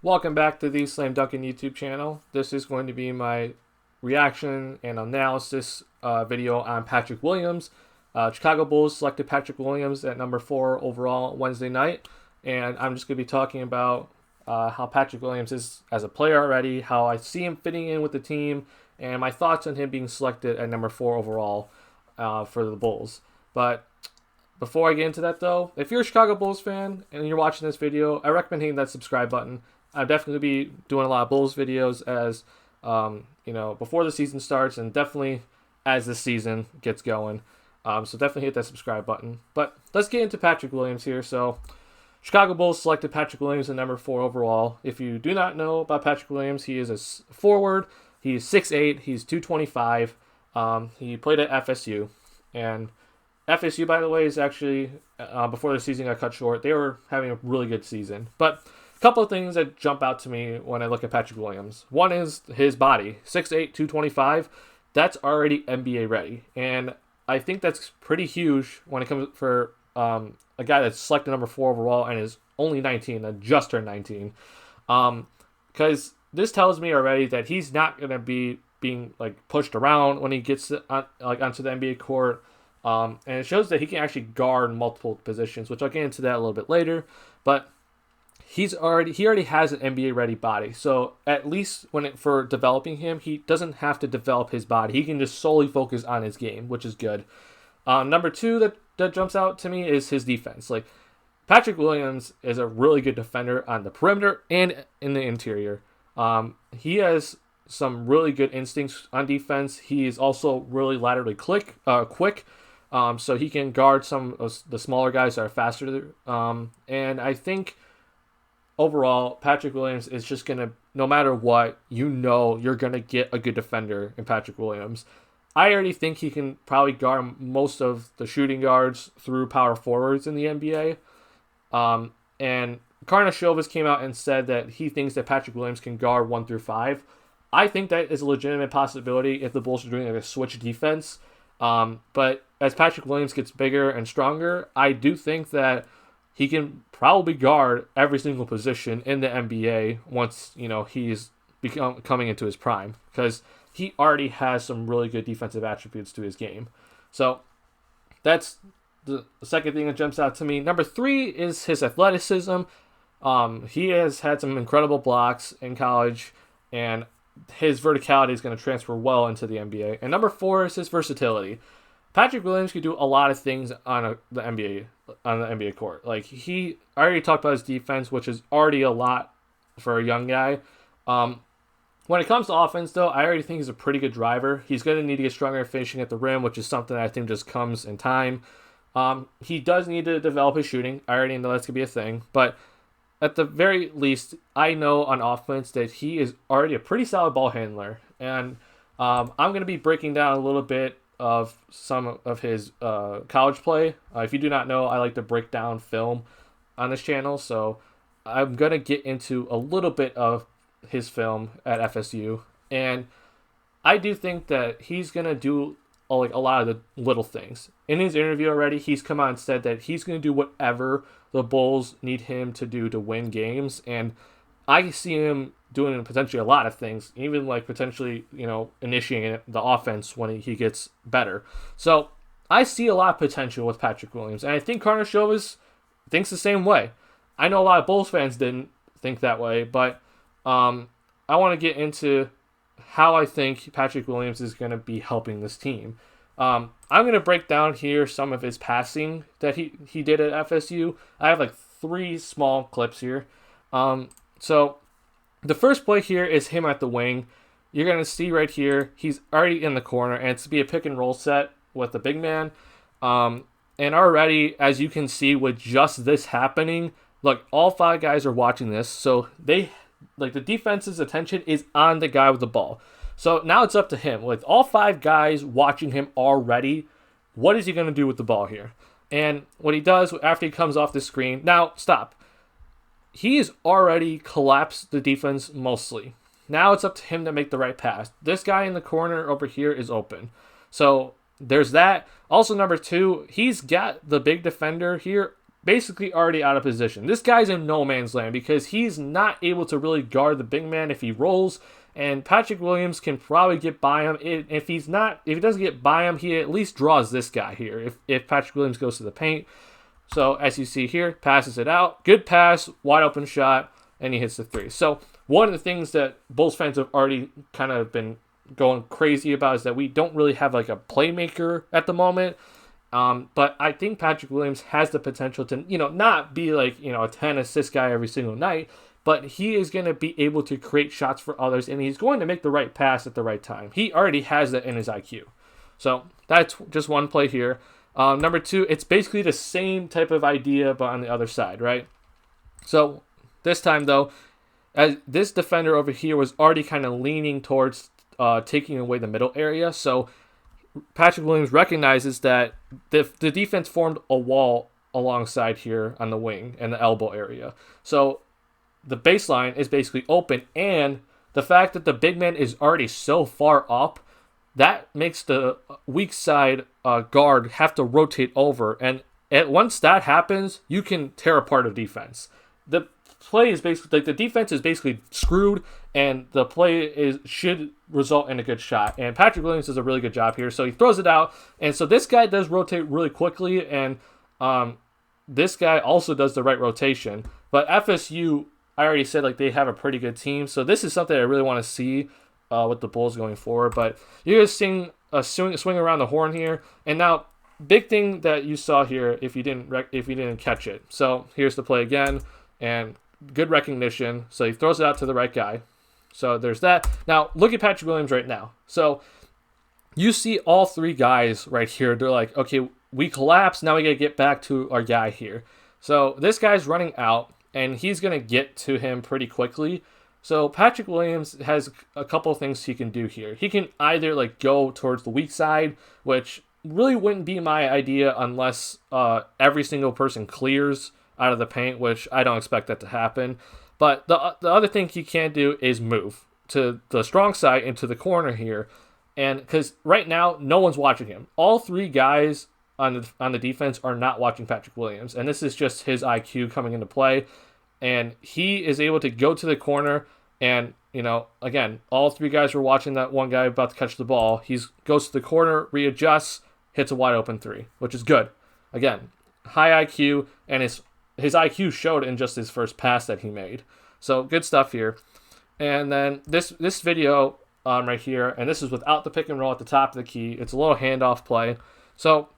Welcome back to the TheSlamDuncan YouTube channel. This is going to be my reaction and analysis video on Patrick Williams. Chicago Bulls selected Patrick Williams at number 4 overall Wednesday night, and I'm just going to be talking about how Patrick Williams is as a player already, how I see him fitting in with the team, and my thoughts on him being selected at number 4 overall for the Bulls. But before I get into that, though, if you're a Chicago Bulls fan and you're watching this video, I recommend hitting that subscribe button. I'm definitely be doing a lot of Bulls videos as before the season starts, and definitely as the season gets going. So definitely hit that subscribe button. But let's get into Patrick Williams here. So Chicago Bulls selected Patrick Williams at number 4 overall. If you do not know about Patrick Williams, he is a forward. He's 6'8". He's 225. He played at FSU, and FSU, by the way, is actually before the season got cut short, they were having a really good season. But couple of things that jump out to me when I look at Patrick Williams. One is his body, 6'8", 225. That's already NBA ready, and I think that's pretty huge when it comes for a guy that's selected number 4 overall and is only 19, that just turned 19. Because this tells me already that he's not gonna be being pushed around when he gets onto the NBA court. And it shows that he can actually guard multiple positions, which I'll get into that a little bit later. But he already has an NBA ready body, so at least for developing him, he doesn't have to develop his body. He can just solely focus on his game, which is good. Number 2 that jumps out to me is his defense. Patrick Williams is a really good defender on the perimeter and in the interior. He has some really good instincts on defense. He is also really laterally quick. So he can guard some of the smaller guys that are faster. And I think overall, Patrick Williams is just going to, no matter what, you're going to get a good defender in Patrick Williams. I already think he can probably guard most of the shooting guards through power forwards in the NBA. And Karnisovas came out and said that he thinks that Patrick Williams can guard 1 through 5. I think that is a legitimate possibility if the Bulls are doing a switch defense. But as Patrick Williams gets bigger and stronger, I do think that he can probably guard every single position in the NBA once he's coming into his prime, because he already has some really good defensive attributes to his game. So that's the second thing that jumps out to me. Number 3 is his athleticism. He has had some incredible blocks in college, and his verticality is going to transfer well into the NBA. And number 4 is his versatility. Patrick Williams could do a lot of things on the NBA court. I already talked about his defense, which is already a lot for a young guy. When it comes to offense, though, I already think he's a pretty good driver. He's going to need to get stronger at finishing at the rim, which is something that I think just comes in time. He does need to develop his shooting. I already know that's going to be a thing. But at the very least, I know on offense that he is already a pretty solid ball handler. And I'm going to be breaking down a little bit of some of his college play. If you do not know, I like to break down film on this channel, so I'm going to get into a little bit of his film at FSU, and I do think that he's going to do a lot of the little things. In his interview already, he's come out and said that he's going to do whatever the Bulls need him to do to win games, and I see him doing potentially a lot of things, even potentially, initiating the offense when he gets better. So I see a lot of potential with Patrick Williams, and I think Karnisovas thinks the same way. I know a lot of Bulls fans didn't think that way, but I want to get into how I think Patrick Williams is going to be helping this team. I'm going to break down here some of his passing that he did at FSU. I have 3 small clips here. So the first play here is him at the wing. You're going to see right here, he's already in the corner, and it's to be a pick and roll set with the big man. And already, as you can see with just this happening, look, all 5 guys are watching this, so the defense's attention is on the guy with the ball. So now it's up to him. With all 5 guys watching him already, what is he going to do with the ball here? And what he does after he comes off the screen, now stop. He has already collapsed the defense mostly. Now it's up to him to make the right pass. This guy in the corner over here is open. So there's that. Also, number 2, he's got the big defender here basically already out of position. This guy's in no man's land because he's not able to really guard the big man if he rolls. And Patrick Williams can probably get by him. If he doesn't get by him, he at least draws this guy here. If Patrick Williams goes to the paint. So as you see here, passes it out. Good pass, wide open shot, and he hits the three. So one of the things that Bulls fans have already kind of been going crazy about is that we don't really have like a playmaker at the moment. But I think Patrick Williams has the potential to, not be like, a 10 assist guy every single night, but he is going to be able to create shots for others, and he's going to make the right pass at the right time. He already has that in his IQ. So that's just one play here. Number two, it's basically the same type of idea, but on the other side, right? So this time, though, as this defender over here was already kind of leaning towards taking away the middle area. So Patrick Williams recognizes that the defense formed a wall alongside here on the wing and the elbow area. So the baseline is basically open, and the fact that the big man is already so far up, that makes the weak side guard have to rotate over. And once that happens, you can tear apart a defense. The play is basically like the defense is basically screwed, and the play should result in a good shot. And Patrick Williams does a really good job here. So he throws it out, and so this guy does rotate really quickly, and this guy also does the right rotation. But FSU, I already said, like, they have a pretty good team, so this is something I really want to see with the Bulls going forward. But you're just seeing a swing around the horn here, and now big thing that you saw here if you didn't catch it. So here's the play again, and good recognition. So he throws it out to the right guy. So there's that. Now look at Patrick Williams right now. So you see all three guys right here. They're like, okay, we collapsed. Now we got to get back to our guy here. So this guy's running out, and he's going to get to him pretty quickly. So Patrick Williams has a couple of things he can do here. He can either like go towards the weak side, which really wouldn't be my idea unless every single person clears out of the paint, which I don't expect that to happen. But the other thing he can do is move to the strong side into the corner here. And because right now, no one's watching him. All three guys on the defense are not watching Patrick Williams. And this is just his IQ coming into play. And he is able to go to the corner. And, again, all three guys were watching that one guy about to catch the ball. He goes to the corner, readjusts, hits a wide open three, which is good. Again, high IQ, and his IQ showed in just his first pass that he made. So good stuff here. And then this video right here, and this is without the pick and roll at the top of the key. It's a little handoff play. So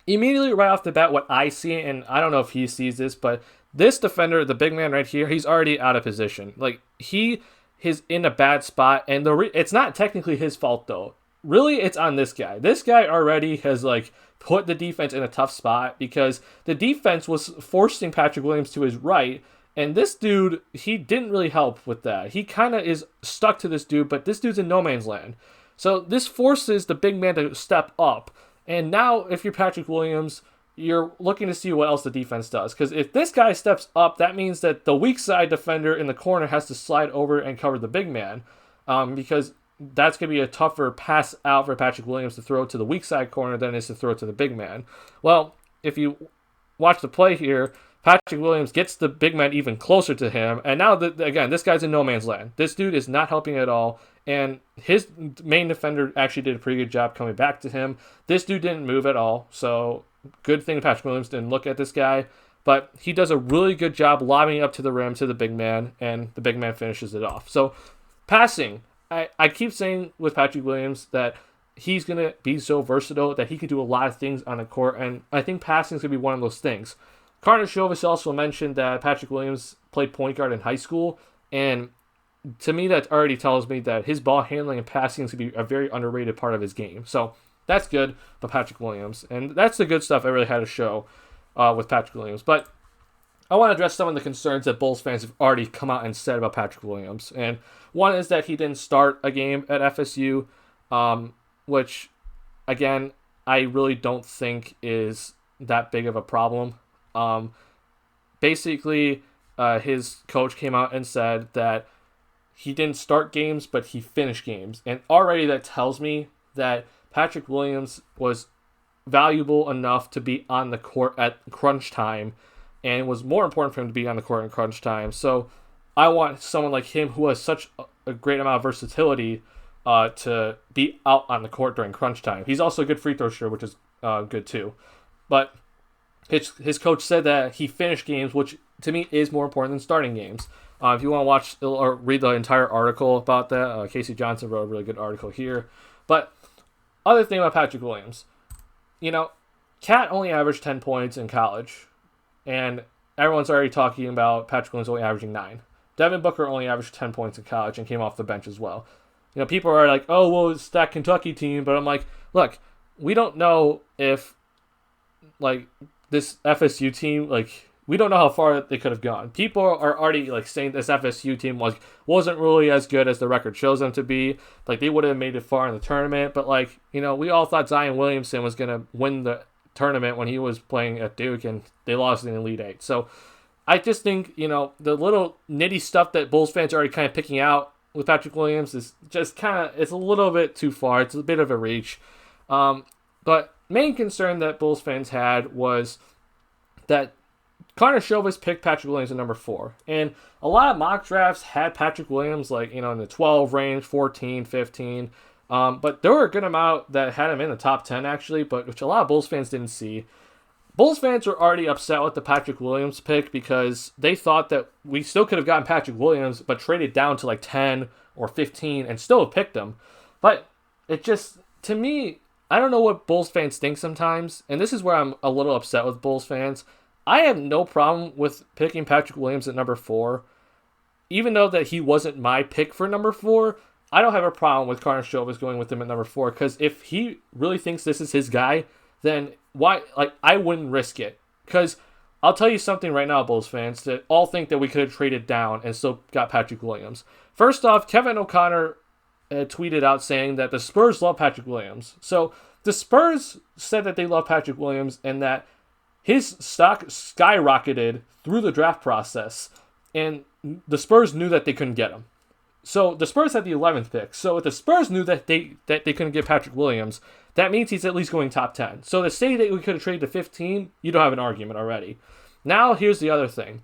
immediately right off the bat, what I see, and I don't know if he sees this, but this defender, the big man right here, he's already out of position. Like, he is in a bad spot, and it's not technically his fault, though. Really, it's on this guy. This guy already has, like, put the defense in a tough spot because the defense was forcing Patrick Williams to his right, and this dude, he didn't really help with that. He kind of is stuck to this dude, but this dude's in no man's land. So this forces the big man to step up, and now if you're Patrick Williams, you're looking to see what else the defense does. Because if this guy steps up, that means that the weak side defender in the corner has to slide over and cover the big man. Because that's going to be a tougher pass out for Patrick Williams to throw to the weak side corner than it is to throw to the big man. Well, if you watch the play here, Patrick Williams gets the big man even closer to him. And now, again, this guy's in no man's land. This dude is not helping at all. And his main defender actually did a pretty good job coming back to him. This dude didn't move at all. So good thing Patrick Williams didn't look at this guy. But he does a really good job lobbing up to the rim to the big man. And the big man finishes it off. So passing. I keep saying with Patrick Williams that he's going to be so versatile that he can do a lot of things on the court. And I think passing is going to be one of those things. Karnisovas also mentioned that Patrick Williams played point guard in high school. And to me, that already tells me that his ball handling and passing is going to be a very underrated part of his game. So that's good for Patrick Williams. And that's the good stuff I really had to show with Patrick Williams. But I want to address some of the concerns that Bulls fans have already come out and said about Patrick Williams. And one is that he didn't start a game at FSU, which, again, I really don't think is that big of a problem. Basically, his coach came out and said that he didn't start games, but he finished games. And already that tells me that Patrick Williams was valuable enough to be on the court at crunch time and it was more important for him to be on the court in crunch time. So I want someone like him who has such a great amount of versatility to be out on the court during crunch time. He's also a good free throw shooter, which is good too. But his coach said that he finished games, which to me is more important than starting games. If you want to watch or read the entire article about that, Casey Johnson wrote a really good article here. But other thing about Patrick Williams, Cat only averaged 10 points in college, and everyone's already talking about Patrick Williams only averaging 9. Devin Booker only averaged 10 points in college and came off the bench as well. People are like, oh, well, it's that Kentucky team, but I'm like, look, we don't know if, this FSU team, we don't know how far they could have gone. People are already, saying this FSU team wasn't really as good as the record shows them to be. They would have made it far in the tournament, but, we all thought Zion Williamson was going to win the tournament when he was playing at Duke, and they lost in the Elite Eight. So I just think, the little nitty stuff that Bulls fans are already kind of picking out with Patrick Williams is just it's a little bit too far. It's a bit of a reach. But main concern that Bulls fans had was that Karnisovas picked Patrick Williams at number 4. And a lot of mock drafts had Patrick Williams, in the 12 range, 14, 15. But there were a good amount that had him in the top 10, actually, but which a lot of Bulls fans didn't see. Bulls fans were already upset with the Patrick Williams pick because they thought that we still could have gotten Patrick Williams, but traded down to 10 or 15 and still have picked him. But it just, to me, I don't know what Bulls fans think sometimes, and this is where I'm a little upset with Bulls fans. I have no problem with picking Patrick Williams at number 4. Even though that he wasn't my pick for number 4, I don't have a problem with Karnisovas going with him at number 4, because if he really thinks this is his guy, then why? I wouldn't risk it. Because I'll tell you something right now, Bulls fans, that all think that we could have traded down and still got Patrick Williams. First off, Kevin O'Connor tweeted out saying that the Spurs love Patrick Williams. So the Spurs said that they love Patrick Williams and that his stock skyrocketed through the draft process, and the Spurs knew that they couldn't get him. So the Spurs had the 11th pick. So if the Spurs knew that they couldn't get Patrick Williams, that means he's at least going top 10. So to say that we could have traded to 15, you don't have an argument already. Now here's the other thing.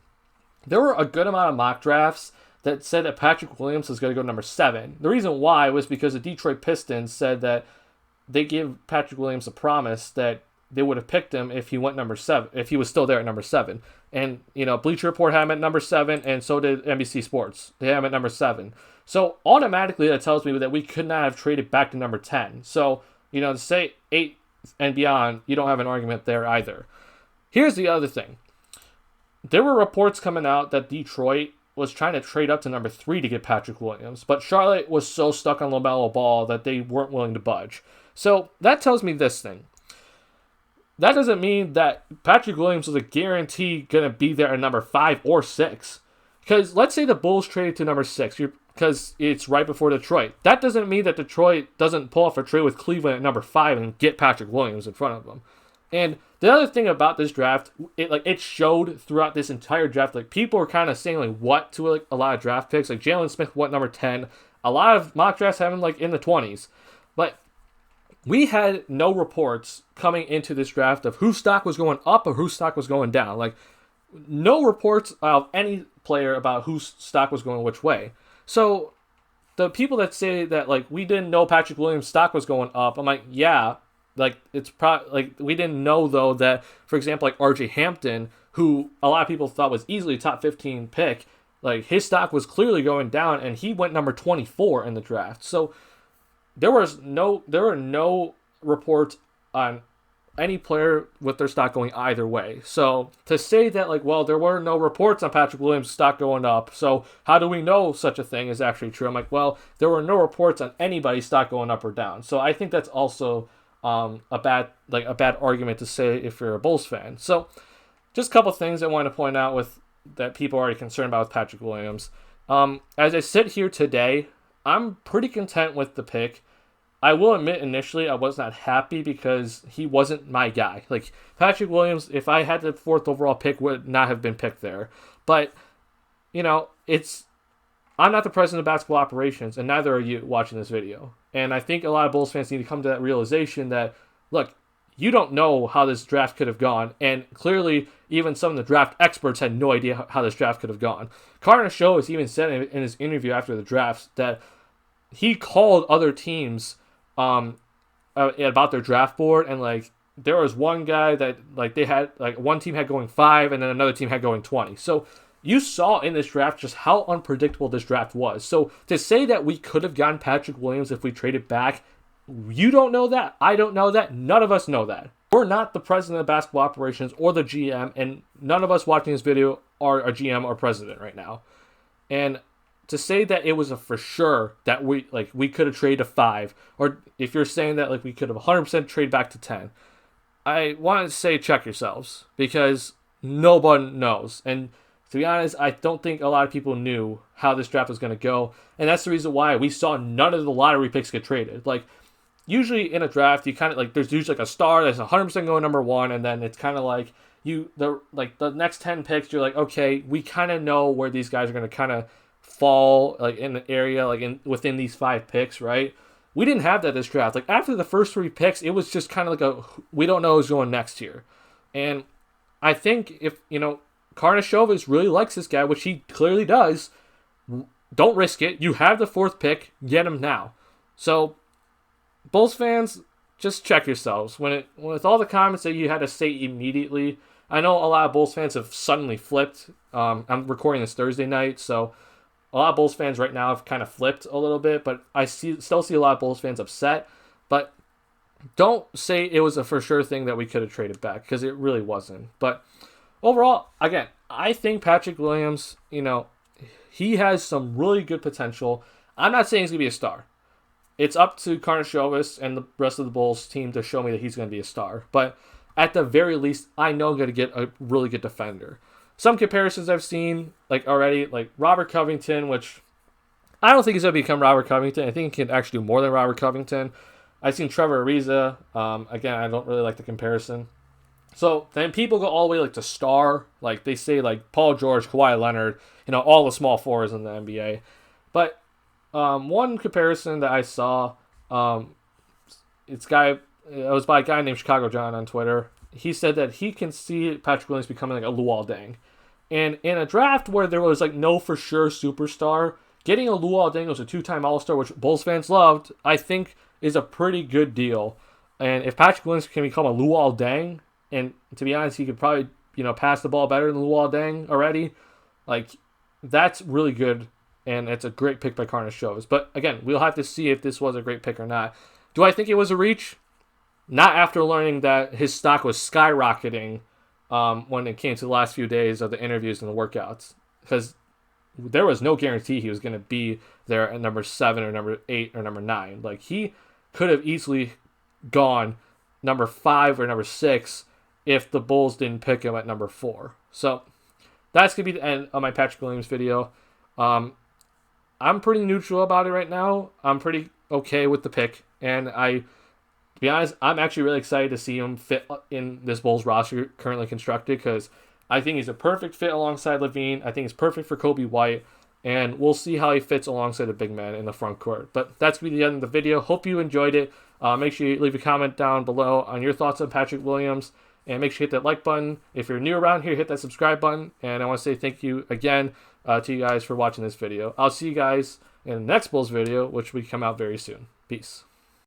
There were a good amount of mock drafts that said that Patrick Williams was going to go number 7. The reason why was because the Detroit Pistons said that they gave Patrick Williams a promise that they would have picked him if he went number 7, if he was still there at number 7. And, Bleacher Report had him at number 7, and so did NBC Sports. They had him at number 7. So automatically that tells me that we could not have traded back to number 10. So, to say 8 and beyond, you don't have an argument there either. Here's the other thing. There were reports coming out that Detroit was trying to trade up to number 3 to get Patrick Williams, but Charlotte was so stuck on LaMelo Ball that they weren't willing to budge. So that tells me this thing. That doesn't mean that Patrick Williams was a guarantee going to be there at number 5 or 6. Because let's say the Bulls traded to number 6 because it's right before Detroit. That doesn't mean that Detroit doesn't pull off a trade with Cleveland at number 5 and get Patrick Williams in front of them. And the other thing about this draft, it showed throughout this entire draft. People were kind of saying what to a lot of draft picks. Jalen Smith went number 10. A lot of mock drafts have him in the 20s. But we had no reports coming into this draft of whose stock was going up or whose stock was going down. No reports of any player about whose stock was going which way. So the people that say that we didn't know Patrick Williams' stock was going up, I'm like, yeah, it's probably we didn't know though that, for example, RJ Hampton, who a lot of people thought was easily a top 15 pick, his stock was clearly going down, and he went number 24 in the draft. So there were no reports on any player with their stock going either way. So to say that there were no reports on Patrick Williams' stock going up, so how do we know such a thing is actually true? I'm like, well, there were no reports on anybody's stock going up or down. So I think that's also a bad argument to say if you're a Bulls fan. So just a couple things I want to point out with that people are already concerned about with Patrick Williams. As I sit here today, I'm pretty content with the pick. I will admit initially I was not happy because he wasn't my guy. Patrick Williams, if I had the 4th overall pick, would not have been picked there. But, I'm not the president of basketball operations, and neither are you watching this video. And I think a lot of Bulls fans need to come to that realization that, look, you don't know how this draft could have gone. And clearly, even some of the draft experts had no idea how this draft could have gone. Karnisovas even said in his interview after the draft that he called other teams about their draft board, and like there was one guy that like they had like one team had going 5 and then another team had going 20. So you saw in this draft just how unpredictable this draft was. So to say that we could have gotten Patrick Williams if we traded back, you don't know that. I don't know that. None of us know that. We're not the president of basketball operations or the GM, and none of us watching this video are a GM or president right now. And to say that it was a for sure that we could have traded to 5, or if you're saying that like we could have 100% trade back to 10, I want to say check yourselves, because no one knows. And to be honest, I don't think a lot of people knew how this draft was going to go, and that's the reason why we saw none of the lottery picks get traded. Like, usually in a draft, you kind of like there's usually like a star that's 100% going number 1, and then it's kind of like the next 10 picks, you're like, okay, we kind of know where these guys are going to kind of fall like in the area, like within these 5 picks, right? We didn't have that this draft. Like after the first 3 picks, it was just kind of like we don't know who's going next here. And I think if Karnisovas really likes this guy, which he clearly does, don't risk it. You have the 4th pick, get him now. So Bulls fans, just check yourselves. With all the comments that you had to say immediately, I know a lot of Bulls fans have suddenly flipped. I'm recording this Thursday night, so a lot of Bulls fans right now have kind of flipped a little bit, but I still see a lot of Bulls fans upset. But don't say it was a for sure thing that we could have traded back, because it really wasn't. But overall, again, I think Patrick Williams, he has some really good potential. I'm not saying he's going to be a star. It's up to Karnisovas and the rest of the Bulls team to show me that he's going to be a star. But at the very least, I know I'm going to get a really good defender. Some comparisons I've seen already, like Robert Covington, which I don't think he's going to become Robert Covington. I think he can actually do more than Robert Covington. I've seen Trevor Ariza. Again, I don't really like the comparison. So then people go all the way to star. Like they say Paul George, Kawhi Leonard, all the small forwards in the NBA. But one comparison that I saw, it was by a guy named Chicago John on Twitter. He said that he can see Patrick Williams becoming a Luol Deng. And in a draft where there was no for sure superstar, getting a Luol Deng, who's a 2-time All-Star, which Bulls fans loved, I think is a pretty good deal. And if Patrick Williams can become a Luol Deng, and to be honest, he could probably pass the ball better than Luol Deng already, that's really good. And it's a great pick by Karnisovas. But again, we'll have to see if this was a great pick or not. Do I think it was a reach? Not after learning that his stock was skyrocketing when it came to the last few days of the interviews and the workouts. Because there was no guarantee he was going to be there at number 7 or number 8 or number 9. He could have easily gone number 5 or number 6 if the Bulls didn't pick him at number 4. So that's going to be the end of my Patrick Williams video. I'm pretty neutral about it right now. I'm pretty okay with the pick. And to be honest, I'm actually really excited to see him fit in this Bulls roster currently constructed, because I think he's a perfect fit alongside Levine. I think he's perfect for Kobe White. And we'll see how he fits alongside the big man in the front court. But that's going to be the end of the video. Hope you enjoyed it. Make sure you leave a comment down below on your thoughts on Patrick Williams. And make sure you hit that like button. If you're new around here, hit that subscribe button. And I want to say thank you again to you guys for watching this video. I'll see you guys in the next Bulls video, which will come out very soon. Peace.